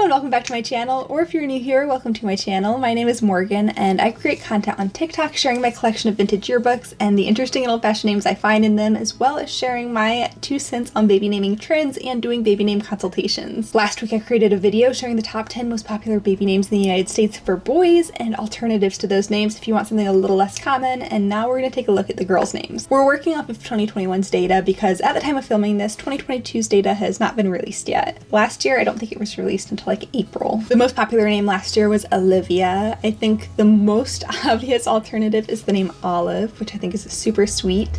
and welcome back to my channel, or if you're new here, welcome to my channel. My name is Morgan and I create content on TikTok sharing my collection of vintage yearbooks and the interesting and old-fashioned names I find in them, as well as sharing my 2 cents on baby naming trends and doing baby name consultations. Last week I created a video sharing the top 10 most popular baby names in the United States for boys and alternatives to those names if you want something a little less common, and now we're going to take a look at the girls' names. We're working off of 2021's data because at the time of filming this, 2022's data has not been released yet. Last year I don't think it was released until like April. The most popular name last year was Olivia. I think the most obvious alternative is the name Olive, which I think is super sweet.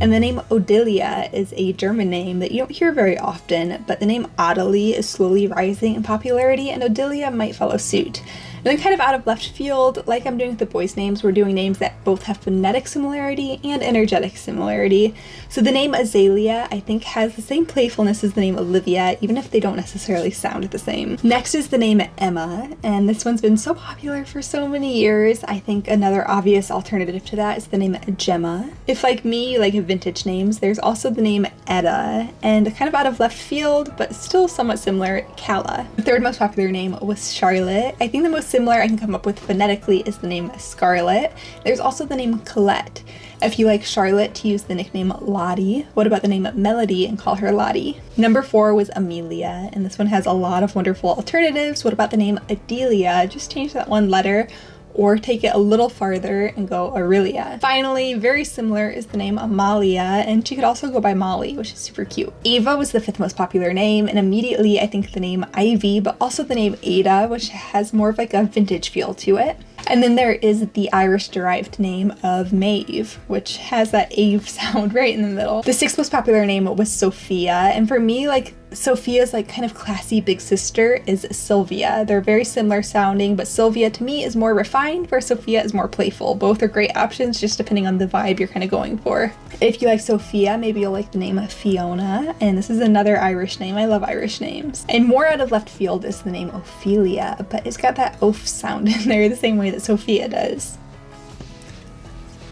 And the name Odilia is a German name that you don't hear very often, but the name Adelie is slowly rising in popularity and Odilia might follow suit. And then kind of out of left field, like I'm doing with the boys' names, we're doing names that both have phonetic similarity and energetic similarity. So the name Azalea, I think, has the same playfulness as the name Olivia, even if they don't necessarily sound the same. Next is the name Emma, and this one's been so popular for so many years. I think another obvious alternative to that is the name Gemma. If, like me, you like vintage names, there's also the name Etta, and kind of out of left field, but still somewhat similar, Calla. The third most popular name was Charlotte. I think the most similar I can come up with phonetically is the name Scarlett. There's also the name Colette. If you like Charlotte, to use the nickname Lottie. What about the name Melody and call her Lottie? Number 4 was Amelia, and this one has a lot of wonderful alternatives. What about the name Adelia? Just change that one letter, or take it a little farther and go Aurelia. Finally, very similar is the name Amalia, and she could also go by Molly, which is super cute. Ava was the 5th most popular name, and immediately I think the name Ivy, but also the name Ada, which has more of like a vintage feel to it. And then there is the Irish-derived name of Maeve, which has that Ave sound right in the middle. The 6th most popular name was Sophia, and for me, like, Sophia's like kind of classy big sister is Sylvia. They're very similar sounding, but Sylvia to me is more refined, where Sophia is more playful. Both are great options, just depending on the vibe you're kind of going for. If you like Sophia, maybe you'll like the name Fiona, and this is another Irish name. I love Irish names. And more out of left field is the name Ophelia, but it's got that oaf sound in there the same way that Sophia does.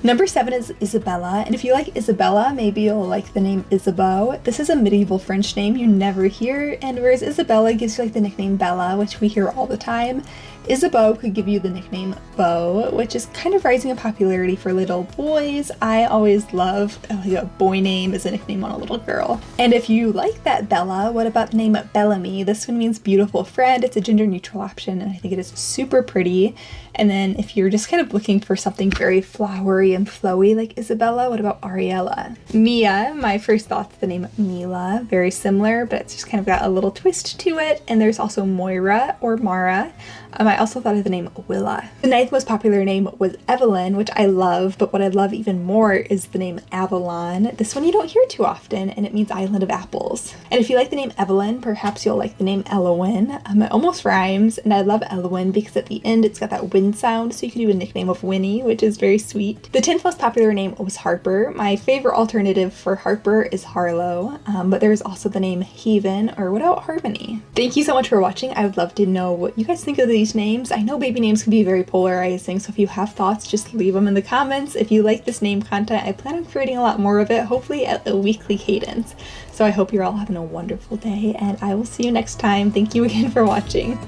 Number 7 is Isabella, and if you like Isabella, maybe you'll like the name Isabeau. This is a medieval French name you never hear, and whereas Isabella gives you like the nickname Bella, which we hear all the time, Isabeau could give you the nickname Beau, which is kind of rising in popularity for little boys. I always love like a boy name as a nickname on a little girl. And if you like that Bella, what about the name Bellamy? This one means beautiful friend. It's a gender neutral option, and I think it is super pretty. And then if you're just kind of looking for something very flowery and flowy like Isabella, what about Ariella? Mia, my first thought's the name Mila, very similar, but it's just kind of got a little twist to it. And there's also Moira or Mara. I also thought of the name Willa. The 9th most popular name was Evelyn, which I love, but what I love even more is the name Avalon. This one you don't hear too often, and it means island of apples. And if you like the name Evelyn, perhaps you'll like the name Elowin. It almost rhymes, and I love Elowin because at the end it's got that wind sound, so you can do a nickname of Winnie, which is very sweet. The 10th most popular name was Harper. My favorite alternative for Harper is Harlow, but there's also the name Haven, or what about Harmony? Thank you so much for watching. I would love to know what you guys think of these names. I know baby names can be very polarizing, so if you have thoughts, just leave them in the comments. If you like this name content, I plan on creating a lot more of it, hopefully at a weekly cadence. So I hope you're all having a wonderful day, and I will see you next time. Thank you again for watching.